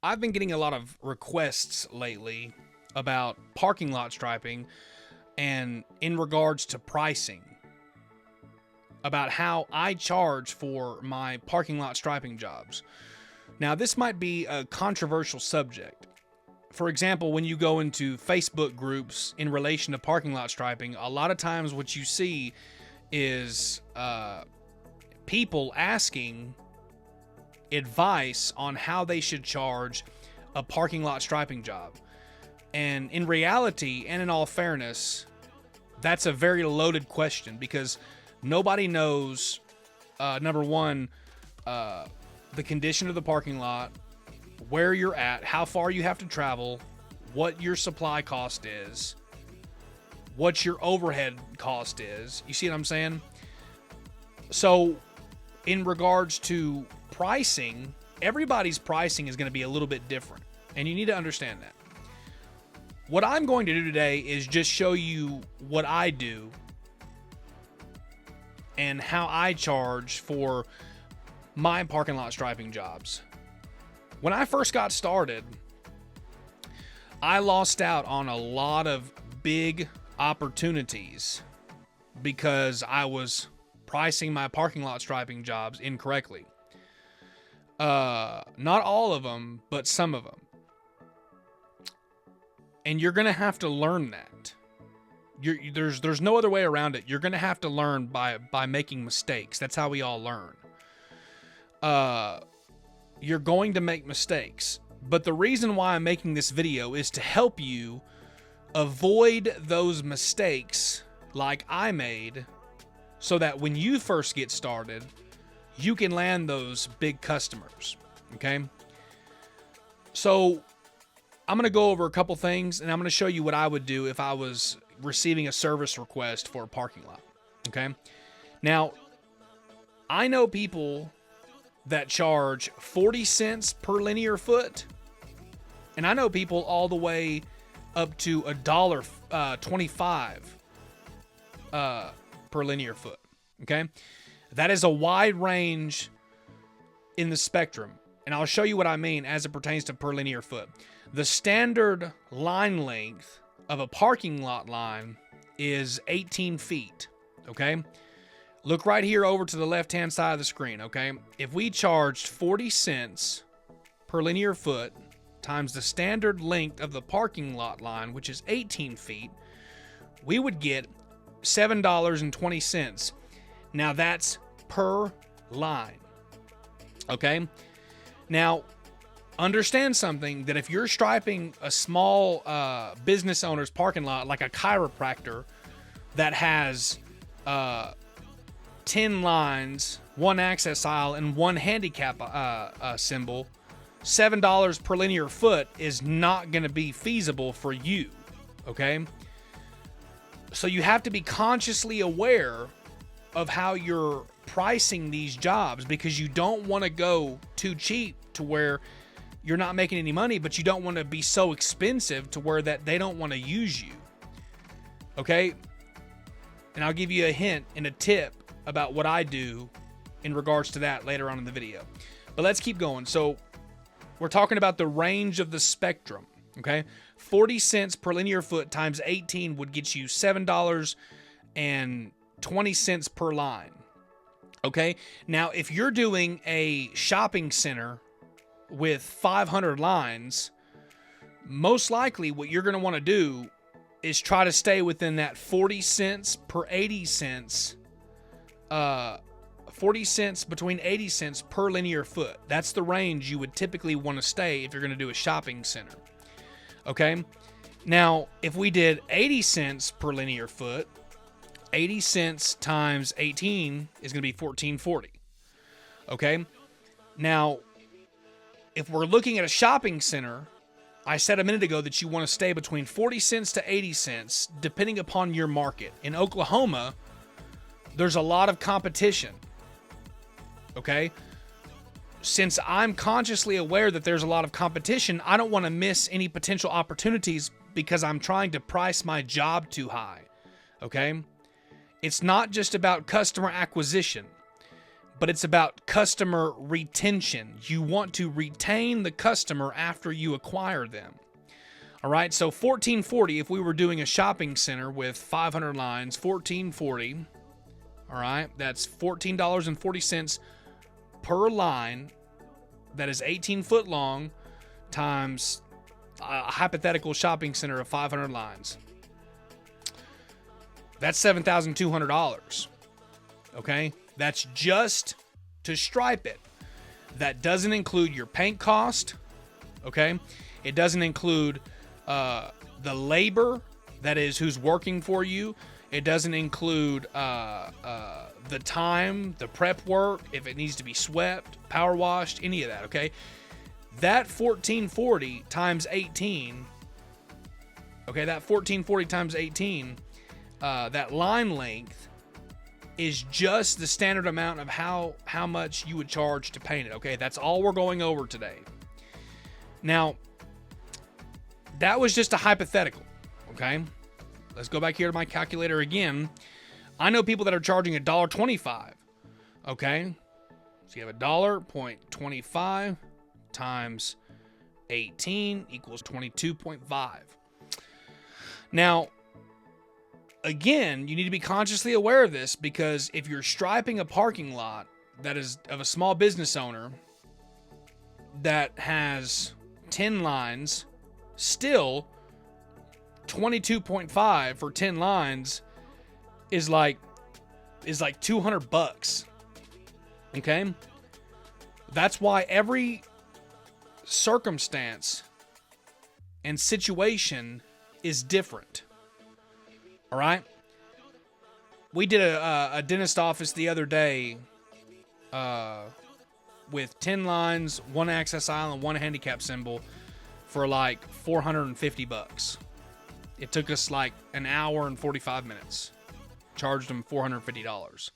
I've been getting a lot of requests lately about parking lot striping and in regards to pricing, about how I charge for my parking lot striping jobs. Now, this might be a controversial subject. For example, when you go into Facebook groups in relation to parking lot striping, a lot of times what you see is people asking advice on how they should charge a parking lot striping job. And in reality, and in all fairness, that's a very loaded question because nobody knows, number one, the condition of the parking lot, where you're at, how far you have to travel, what your supply cost is, what your overhead cost is. You see what I'm saying? So, in regards to pricing, everybody's pricing is going to be a little bit different, and you need to understand that. What I'm going to do today is just show you what I do and how I charge for my parking lot striping jobs. When I first got started, I lost out on a lot of big opportunities because I was pricing my parking lot striping jobs incorrectly. Not all of them, but some of them. And you're going to have to learn that. There's no other way around it. You're going to have to learn by making mistakes. That's how we all learn. You're going to make mistakes. But the reason why I'm making this video is to help you avoid those mistakes like I made, so that when you first get started, you can land those big customers. Okay? So I'm going to go over a couple things, and I'm going to show you what I would do if I was receiving a service request for a parking lot. Okay? Now, I know people that charge 40 cents per linear foot, and I know people all the way up to $1.25 per linear foot. Okay? That is a wide range in the spectrum, and I'll show you what I mean as it pertains to per linear foot. The standard line length of a parking lot line is 18 feet, okay? Look right here over to the left-hand side of the screen, okay? If we charged 40 cents per linear foot times the standard length of the parking lot line, which is 18 feet, we would get $7.20. Now, that's per line, okay? Now, understand something, that if you're striping a small business owner's parking lot, like a chiropractor that has 10 lines, one access aisle, and one handicap symbol, $7 per linear foot is not going to be feasible for you, okay? So you have to be consciously aware of how you're pricing these jobs, because you don't want to go too cheap to where you're not making any money, but you don't want to be so expensive to where that they don't want to use you. Okay? And I'll give you a hint and a tip about what I do in regards to that later on in the video. But let's keep going. So we're talking about the range of the spectrum. Okay? 40 cents per linear foot times 18 would get you $7.20 per line. Okay? Now, if you're doing a shopping center with 500 lines, most likely what you're going to want to do is try to stay within that 40 cents per 80 cents, 40 cents between 80 cents per linear foot. That's the range you would typically want to stay if you're going to do a shopping center. Okay? Now, if we did 80 cents per linear foot, 80 cents times 18 is going to be $14.40. Okay? Now, if we're looking at a shopping center, I said a minute ago that you want to stay between 40 cents to 80 cents, depending upon your market. In Oklahoma, there's a lot of competition. Okay? Since I'm consciously aware that there's a lot of competition, I don't want to miss any potential opportunities because I'm trying to price my job too high. Okay? It's not just about customer acquisition, but it's about customer retention. You want to retain the customer after you acquire them. All right, so $14.40, if we were doing a shopping center with 500 lines, $14.40, all right, that's $14.40 per line. That is 18 foot long times a hypothetical shopping center of 500 lines. That's $7,200. Okay? That's just to stripe it. That doesn't include your paint cost. Okay? It doesn't include the labor, that is, who's working for you. It doesn't include the time, the prep work, if it needs to be swept, power washed, any of that, okay? That $14.40 times 18, okay, that $14.40 times 18, that line length is just the standard amount of how much you would charge to paint it, okay? That's all we're going over today. Now, that was just a hypothetical, okay? Let's go back here to my calculator again. I know people that are charging $1.25, okay? So you have $1.25 times 18 equals 22.5. Now, again, you need to be consciously aware of this, because if you're striping a parking lot that is of a small business owner that has 10 lines, still 22.5 for 10 lines is like $200. Okay? That's why every circumstance and situation is different. All right? We did a dentist office the other day with 10 lines, one access aisle, and one handicap symbol for like $450. It took us like an hour and 45 minutes. Charged them $450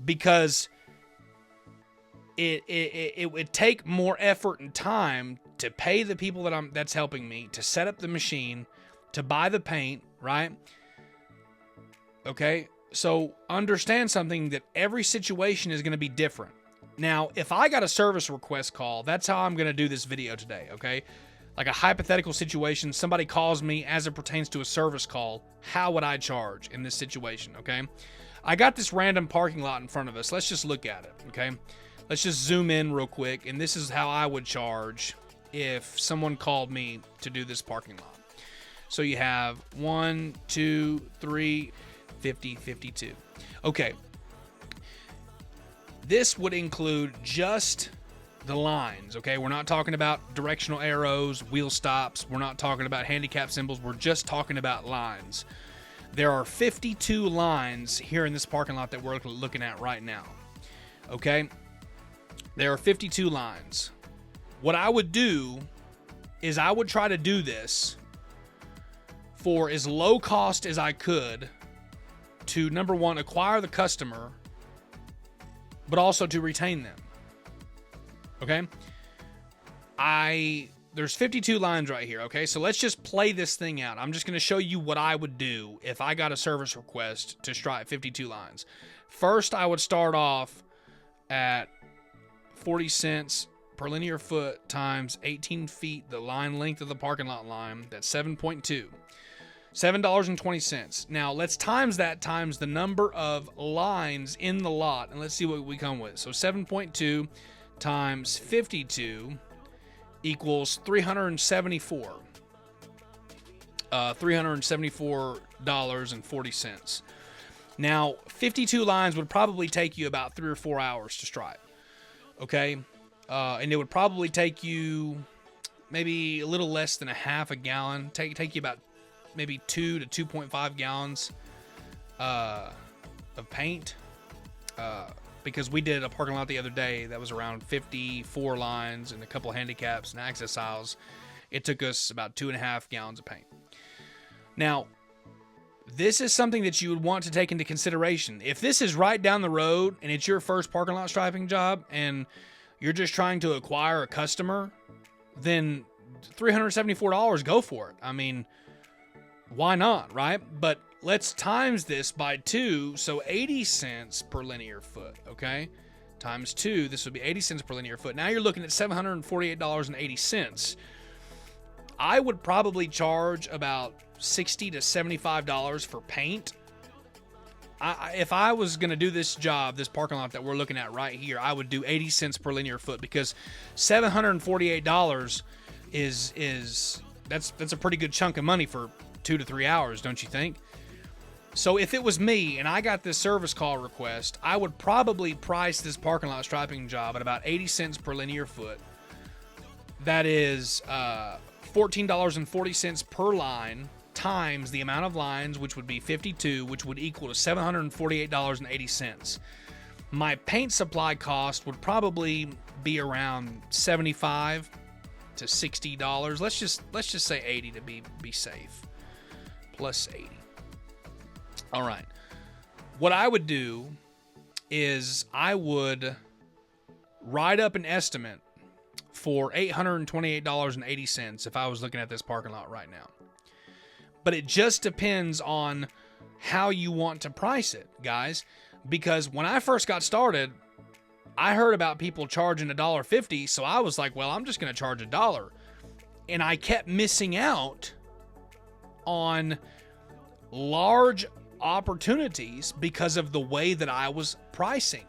because it would take more effort and time to pay the people that's helping me, to set up the machine, to buy the paint, right? Okay, so understand something, that every situation is going to be different. Now, if I got a service request call, that's how I'm going to do this video today, okay? Like a hypothetical situation, somebody calls me as it pertains to a service call, how would I charge in this situation, okay? I got this random parking lot in front of us. Let's just look at it, okay? Let's just zoom in real quick, and this is how I would charge if someone called me to do this parking lot. So you have 1, 2, 3, 50, 52. Okay. This would include just the lines, okay? We're not talking about directional arrows, wheel stops. We're not talking about handicap symbols. We're just talking about lines. There are 52 lines here in this parking lot that we're looking at right now, okay? There are 52 lines. What I would do is I would try to do this for as low cost as I could to, number one, acquire the customer, but also to retain them. Okay? There's 52 lines right here, okay? So let's just play this thing out. I'm just going to show you what I would do if I got a service request to stripe 52 lines. First, I would start off at 40 cents per linear foot times 18 feet, the line length of the parking lot line. That's 7.2. $7.20. Now, let's times that times the number of lines in the lot, and let's see what we come with. So 7.2 times 52 equals $374. $374.40. Now, 52 lines would probably take you about 3 or 4 hours to stripe. Okay? And it would probably take you maybe a little less than a half a gallon. Take you about maybe 2 to 2.5 gallons of paint. Because we did a parking lot the other day that was around 54 lines and a couple handicaps and access aisles. It took us about 2.5 gallons of paint. Now, this is something that you would want to take into consideration. If this is right down the road and it's your first parking lot striping job and you're just trying to acquire a customer, then $374, go for it. I mean, why not, right? But let's times this by 2, so 80 cents per linear foot, okay? times 2, this would be 80 cents per linear foot. Now you're looking at $748.80. I would probably charge about $60 to $75 for paint. If I was going to do this job, this parking lot that we're looking at right here, I would do 80 cents per linear foot, because $748 that's a pretty good chunk of money for 2 to 3 hours, don't you think? So if it was me and I got this service call request, I would probably price this parking lot striping job at about 80 cents per linear foot. That is $14.40 per line times the amount of lines, which would be 52, which would equal to $748.80. My paint supply cost would probably be around $75 to $60. Let's just say 80 to be safe. Plus 80. All right. What I would do is I would write up an estimate for $828.80 if I was looking at this parking lot right now. But it just depends on how you want to price it, guys. Because when I first got started, I heard about people charging $1.50, so I was like, well, I'm just going to charge $1. And I kept missing out on large opportunities because of the way that I was pricing.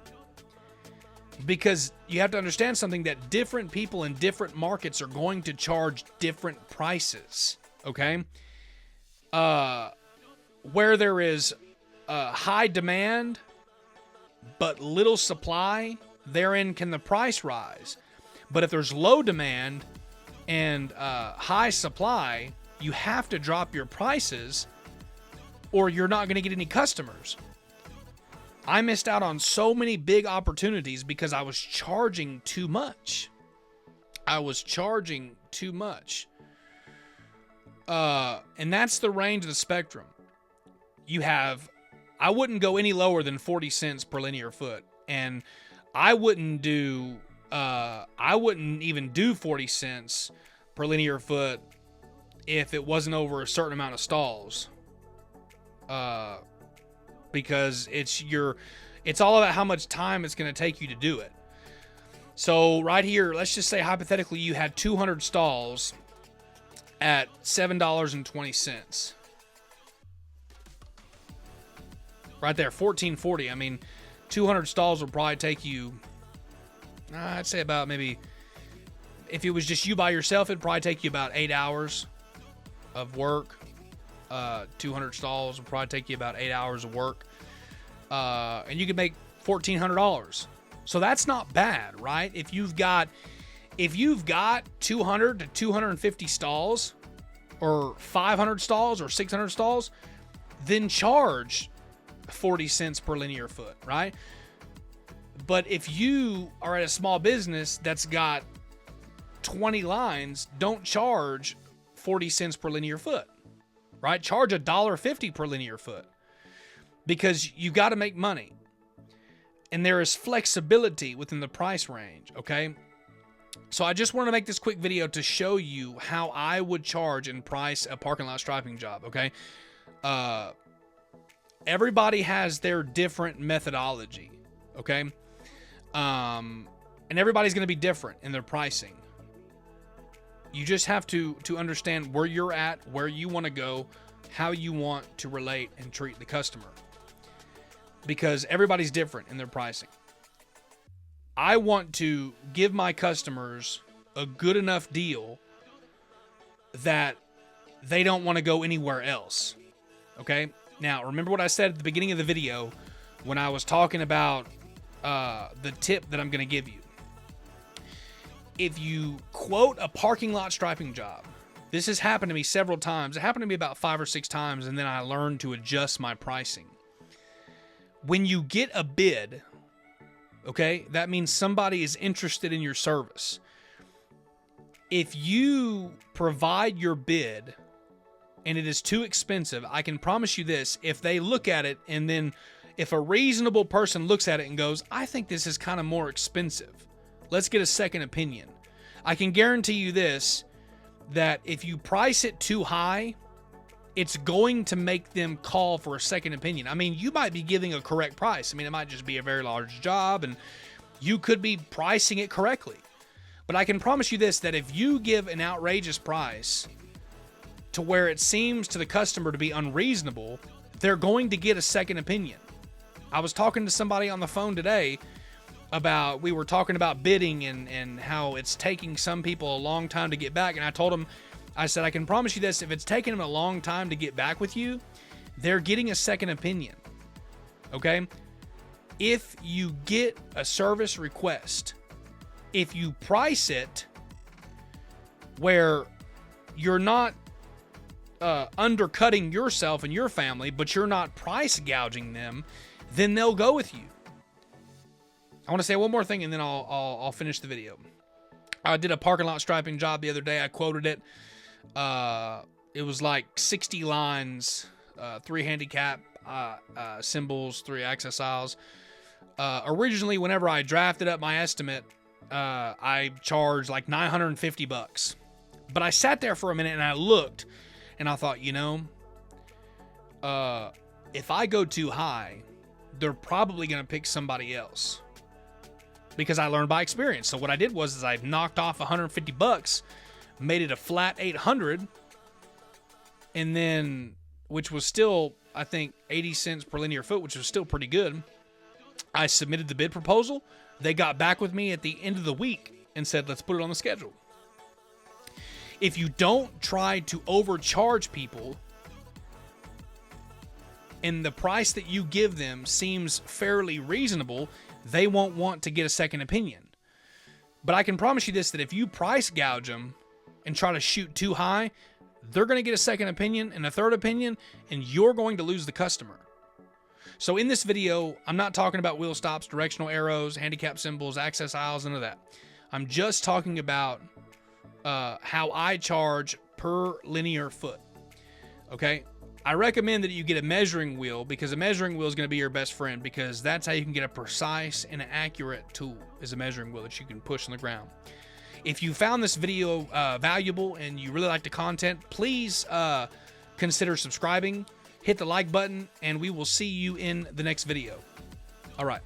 Because you have to understand something, that different people in different markets are going to charge different prices, okay? Where there is high demand but little supply, therein can the price rise. But if there's low demand and high supply, you have to drop your prices or you're not going to get any customers. I missed out on so many big opportunities because I was charging too much. And that's the range of the spectrum. I wouldn't go any lower than 40 cents per linear foot. And I wouldn't even do 40 cents per linear foot if it wasn't over a certain amount of stalls. Because it's all about how much time it's going to take you to do it. So right here, let's just say hypothetically you had 200 stalls at $7.20. Right there, $14.40. I mean, 200 stalls would probably take you, I'd say about maybe, if it was just you by yourself, it'd probably take you about 8 hours of work. 200 stalls would probably take you about 8 hours of work. And you could make $1,400. So that's not bad, right? If you've got 200 to 250 stalls, or 500 stalls, or 600 stalls, then charge 40 cents per linear foot, right? But if you are at a small business that's got 20 lines, don't charge 40 cents per linear foot, right? Charge $1.50 per linear foot, because you got to make money. And there is flexibility within the price range, okay? So I just want to make this quick video to show you how I would charge and price a parking lot striping job, okay? Everybody has their different methodology, okay? And everybody's going to be different in their pricing. You just have to understand where you're at, where you want to go, how you want to relate and treat the customer. Because everybody's different in their pricing. I want to give my customers a good enough deal that they don't want to go anywhere else. Okay? Now, remember what I said at the beginning of the video when I was talking about the tip that I'm going to give you. If you quote a parking lot striping job, this has happened to me several times. It happened to me about 5 or 6 times, and then I learned to adjust my pricing. When you get a bid, okay, that means somebody is interested in your service. If you provide your bid and it is too expensive, I can promise you this, if they look at it and then if a reasonable person looks at it and goes, I think this is kind of more expensive, let's get a second opinion. I can guarantee you this, that if you price it too high, it's going to make them call for a second opinion. I mean, you might be giving a correct price. I mean, it might just be a very large job and You could be pricing it correctly. But I can promise you this, that if you give an outrageous price to where it seems to the customer to be unreasonable, they're going to get a second opinion. I was talking to somebody on the phone today we were talking about bidding and how it's taking some people a long time to get back. And I told them, I said, I can promise you this, if it's taking them a long time to get back with you, they're getting a second opinion. Okay? If you get a service request, if you price it where you're not undercutting yourself and your family, but you're not price gouging them, then they'll go with you. I want to say one more thing and then I'll finish the video. I did a parking lot striping job the other day. I quoted it. It was like 60 lines, 3 handicap symbols, 3 access aisles. Originally, whenever I drafted up my estimate, I charged like $950. But I sat there for a minute and I looked and I thought, if I go too high, they're probably going to pick somebody else. Because I learned by experience. So what I did was I knocked off $150, made it a flat 800, and then, which was still, I think, 80 cents per linear foot, which was still pretty good. I submitted the bid proposal. They got back with me at the end of the week and said, let's put it on the schedule. If you don't try to overcharge people and the price that you give them seems fairly reasonable, they won't want to get a second opinion. But I can promise you this, that if you price gouge them and try to shoot too high, they're going to get a second opinion and a third opinion, and you're going to lose the customer. So in this video, I'm not talking about wheel stops, directional arrows, handicap symbols, access aisles, none of that. I'm just talking about how I charge per linear foot. Okay? I recommend that you get a measuring wheel, because a measuring wheel is going to be your best friend, because that's how you can get a precise and accurate tool, is a measuring wheel that you can push on the ground. If you found this video valuable and you really like the content, please consider subscribing, hit the like button, and we will see you in the next video. All right.